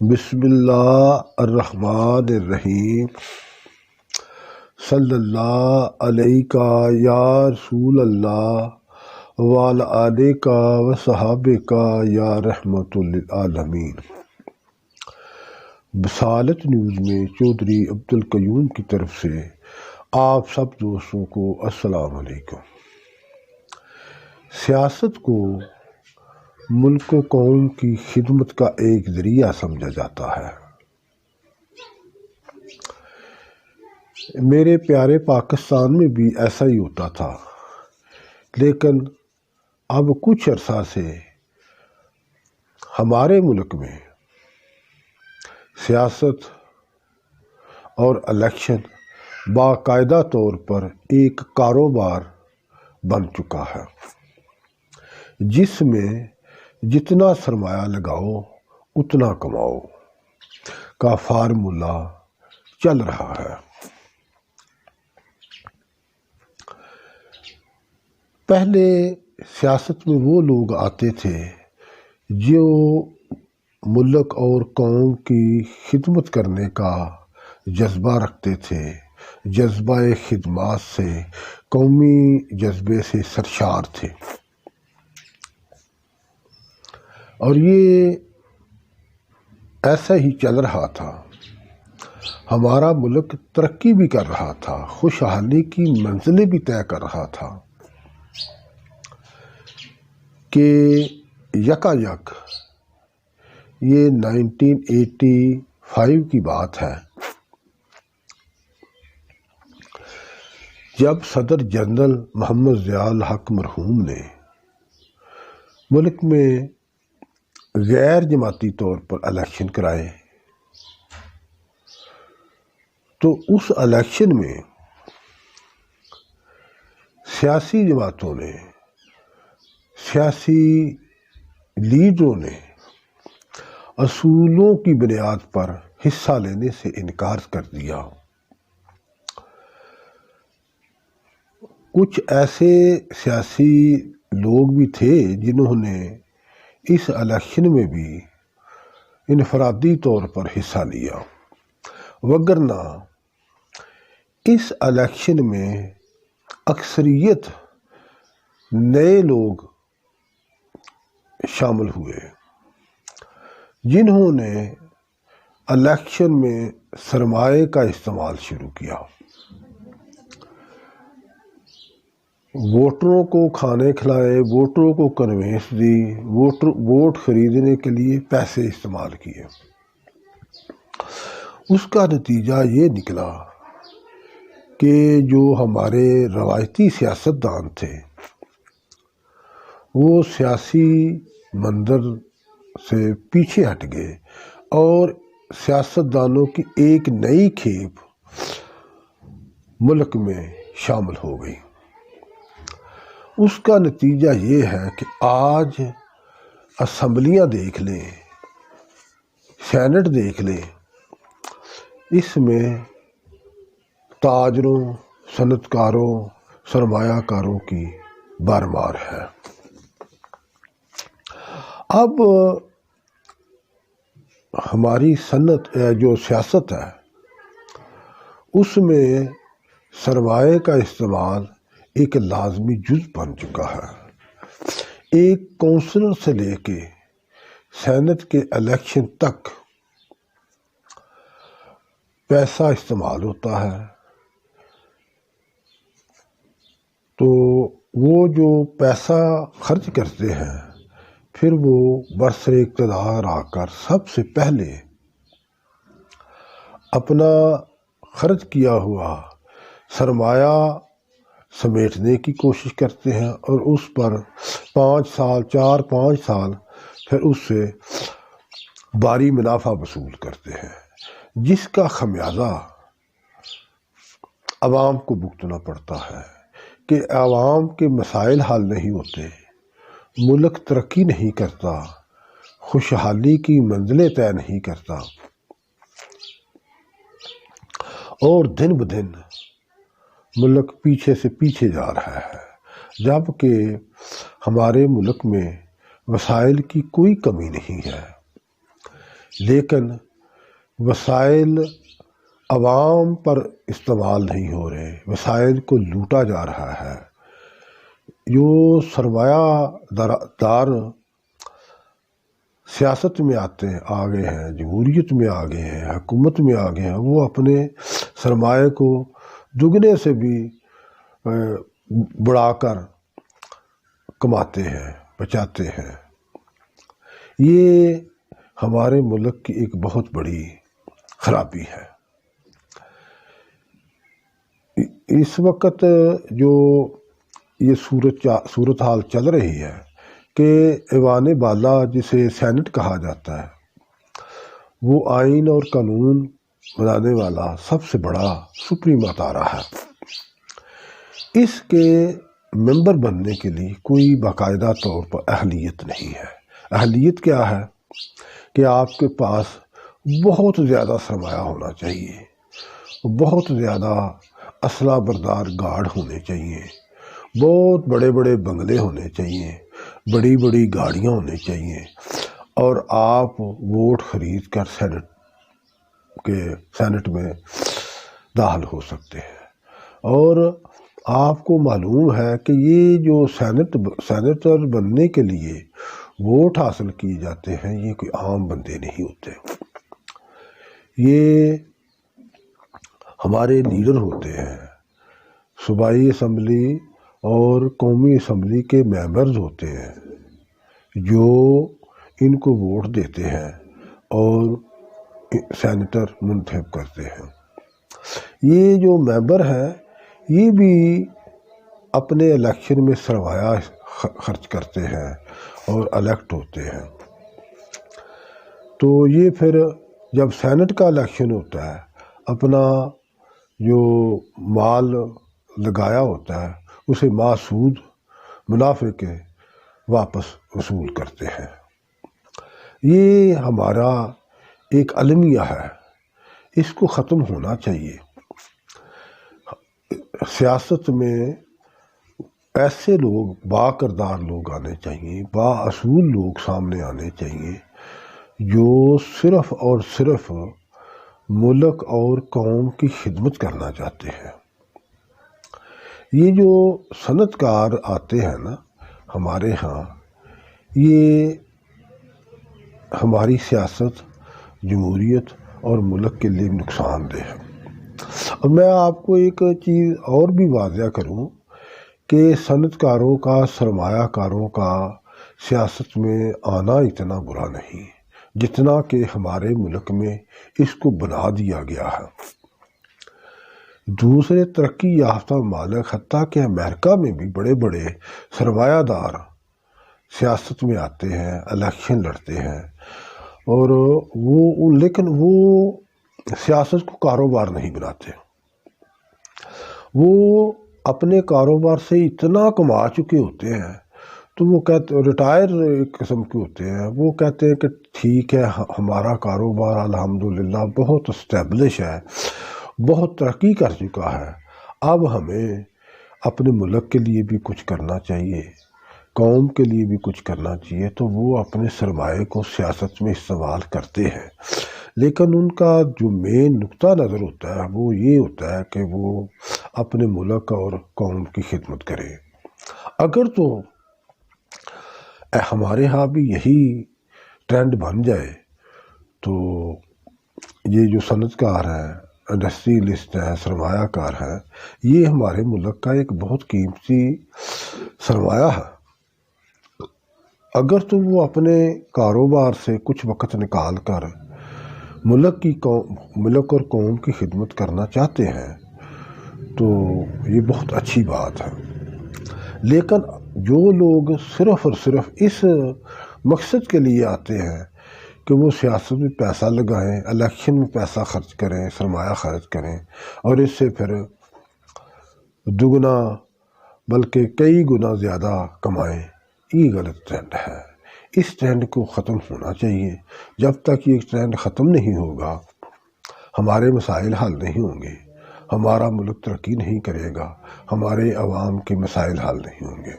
بسم اللہ الرحمن الرحیم صلی اللہ علیہ یا رسول اللہ وعلی آلہ و صحابہ یا رحمت للعالمین۔ بصالت نیوز میں چودھری عبدالقیوم کی طرف سے آپ سب دوستوں کو السلام علیکم۔ سیاست کو ملک و قوم کی خدمت کا ایک ذریعہ سمجھا جاتا ہے۔ میرے پیارے پاکستان میں بھی ایسا ہی ہوتا تھا، لیکن اب کچھ عرصہ سے ہمارے ملک میں سیاست اور الیکشن باقاعدہ طور پر ایک کاروبار بن چکا ہے، جس میں جتنا سرمایہ لگاؤ اتنا کماؤ کا فارمولہ چل رہا ہے۔ پہلے سیاست میں وہ لوگ آتے تھے جو ملک اور قوم کی خدمت کرنے کا جذبہ رکھتے تھے، جذبہ خدمات سے، قومی جذبے سے سرشار تھے، اور یہ ایسا ہی چل رہا تھا۔ ہمارا ملک ترقی بھی کر رہا تھا، خوشحالی کی منزلیں بھی طے کر رہا تھا کہ یکایک یہ 1985 کی بات ہے، جب صدر جنرل محمد ضیاء الحق مرحوم نے ملک میں غیر جماعتی طور پر الیکشن کرائے، تو اس الیکشن میں سیاسی جماعتوں نے، سیاسی لیڈروں نے اصولوں کی بنیاد پر حصہ لینے سے انکار کر دیا۔ کچھ ایسے سیاسی لوگ بھی تھے جنہوں نے اس الیکشن میں بھی انفرادی طور پر حصہ لیا، وگرنہ اس الیکشن میں اکثریت نئے لوگ شامل ہوئے جنہوں نے الیکشن میں سرمایہ کا استعمال شروع کیا، ووٹروں کو کھانے کھلائے، ووٹروں کو کنوینس دی، ووٹ خریدنے کے لیے پیسے استعمال کیے۔ اس کا نتیجہ یہ نکلا کہ جو ہمارے روایتی سیاستدان تھے وہ سیاسی منظر سے پیچھے ہٹ گئے اور سیاستدانوں کی ایک نئی کھیپ ملک میں شامل ہو گئی۔ اس کا نتیجہ یہ ہے کہ آج اسمبلیاں دیکھ لیں، سینٹ دیکھ لیں، اس میں تاجروں، صنعت کاروں، سرمایہ کاروں کی بھرمار ہے۔ اب ہماری صنعت جو سیاست ہے اس میں سرمایہ کا استعمال ایک لازمی جز بن چکا ہے۔ ایک کونسلر سے لے کے سینٹ کے الیکشن تک پیسہ استعمال ہوتا ہے، تو وہ جو پیسہ خرچ کرتے ہیں پھر وہ برسر اقتدار آ کر سب سے پہلے اپنا خرچ کیا ہوا سرمایہ سمیٹنے کی کوشش کرتے ہیں، اور اس پر 4-5 سال پھر اس سے بھاری منافع وصول کرتے ہیں، جس کا خمیازہ عوام کو بھگتنا پڑتا ہے کہ عوام کے مسائل حل نہیں ہوتے، ملک ترقی نہیں کرتا، خوشحالی کی منزلیں طے نہیں کرتا، اور دن بدن ملک پیچھے سے پیچھے جا رہا ہے، جبکہ ہمارے ملک میں وسائل کی کوئی کمی نہیں ہے۔ لیکن وسائل عوام پر استعمال نہیں ہو رہے، وسائل کو لوٹا جا رہا ہے۔ جو سرمایہ دار سیاست میں آ گئے ہیں، جمہوریت میں آ گئے ہیں، حکومت میں آ گئے ہیں، وہ اپنے سرمایہ کو دگنے سے بھی بڑھا کر کماتے ہیں، بچاتے ہیں۔ یہ ہمارے ملک کی ایک بہت بڑی خرابی ہے۔ اس وقت جو یہ صورتحال چل رہی ہے کہ ایوان بالا جسے سینٹ کہا جاتا ہے، وہ آئین اور قانون بنانے والا سب سے بڑا سپریم ادارہ ہے۔ اس کے ممبر بننے کے لیے کوئی باقاعدہ طور پر اہلیت نہیں ہے۔ اہلیت کیا ہے کہ آپ کے پاس بہت زیادہ سرمایہ ہونا چاہیے، بہت زیادہ اسلحہ بردار گارڈ ہونے چاہیے، بہت بڑے بڑے بنگلے ہونے چاہیے، بڑی بڑی گاڑیاں ہونی چاہیے، اور آپ ووٹ خرید کر سینٹ میں داخل ہو سکتے ہیں۔ اور آپ کو معلوم ہے کہ یہ جو سینیٹر بننے کے لیے ووٹ حاصل کیے جاتے ہیں، یہ کوئی عام بندے نہیں ہوتے۔ یہ ہمارے لیڈر ہوتے ہیں، صوبائی اسمبلی اور قومی اسمبلی کے ممبرز ہوتے ہیں جو ان کو ووٹ دیتے ہیں اور سینیٹر منتخب کرتے ہیں۔ یہ جو ممبر ہیں، یہ بھی اپنے الیکشن میں سرمایہ خرچ کرتے ہیں اور الیکٹ ہوتے ہیں۔ تو یہ پھر جب سینٹ کا الیکشن ہوتا ہے، اپنا جو مال لگایا ہوتا ہے اسے ماسود منافع کے واپس وصول کرتے ہیں۔ یہ ہمارا ایک المیہ ہے، اس کو ختم ہونا چاہیے۔ سیاست میں ایسے لوگ، با کردار لوگ آنے چاہیے، با اصول لوگ سامنے آنے چاہیے جو صرف اور صرف ملک اور قوم کی خدمت کرنا چاہتے ہیں۔ یہ جو صنعت کار آتے ہیں نا ہمارے ہاں، یہ ہماری سیاست، جمہوریت اور ملک کے لیے نقصان دہ ہے۔ اور میں آپ کو ایک چیز اور بھی واضح کروں کہ صنعت کاروں کا، سرمایہ کاروں کا سیاست میں آنا اتنا برا نہیں جتنا کہ ہمارے ملک میں اس کو بنا دیا گیا ہے۔ دوسرے ترقی یافتہ ممالک، حتیٰ کہ امریکہ میں بھی بڑے بڑے سرمایہ دار سیاست میں آتے ہیں، الیکشن لڑتے ہیں، اور لیکن وہ سیاست کو کاروبار نہیں بناتے۔ وہ اپنے کاروبار سے اتنا کما چکے ہوتے ہیں تو وہ کہتے، ریٹائر ایک قسم کے ہوتے ہیں، وہ کہتے ہیں کہ ٹھیک ہے، ہمارا کاروبار الحمدللہ بہت اسٹیبلش ہے، بہت ترقی کر چکا ہے، اب ہمیں اپنے ملک کے لیے بھی کچھ کرنا چاہیے، قوم کے لیے بھی کچھ کرنا چاہیے۔ تو وہ اپنے سرمایے کو سیاست میں استعمال کرتے ہیں، لیکن ان کا جو مین نقطہ نظر ہوتا ہے وہ یہ ہوتا ہے کہ وہ اپنے ملک اور قوم کی خدمت کرے۔ اگر تو ہمارے ہاں بھی یہی ٹرینڈ بن جائے تو یہ جو صنعت کار ہے، انڈسٹریلسٹ ہے، سرمایہ کار ہے، یہ ہمارے ملک کا ایک بہت قیمتی سرمایہ ہے۔ اگر تو وہ اپنے کاروبار سے کچھ وقت نکال کر ملک اور قوم کی خدمت کرنا چاہتے ہیں تو یہ بہت اچھی بات ہے۔ لیکن جو لوگ صرف اور صرف اس مقصد کے لیے آتے ہیں کہ وہ سیاست میں پیسہ لگائیں، الیکشن میں پیسہ خرچ کریں، سرمایہ خرچ کریں، اور اس سے پھر دگنا بلکہ کئی گنا زیادہ کمائیں، یہ غلط ٹرینڈ ہے۔ اس ٹرینڈ کو ختم ہونا چاہیے۔ جب تک یہ ٹرینڈ ختم نہیں ہوگا، ہمارے مسائل حل نہیں ہوں گے، ہمارا ملک ترقی نہیں کرے گا، ہمارے عوام کے مسائل حل نہیں ہوں گے۔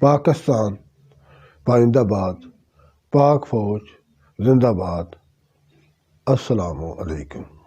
پاکستان، پائندہ باد، پاک فوج زندہ باد۔ السلام علیکم۔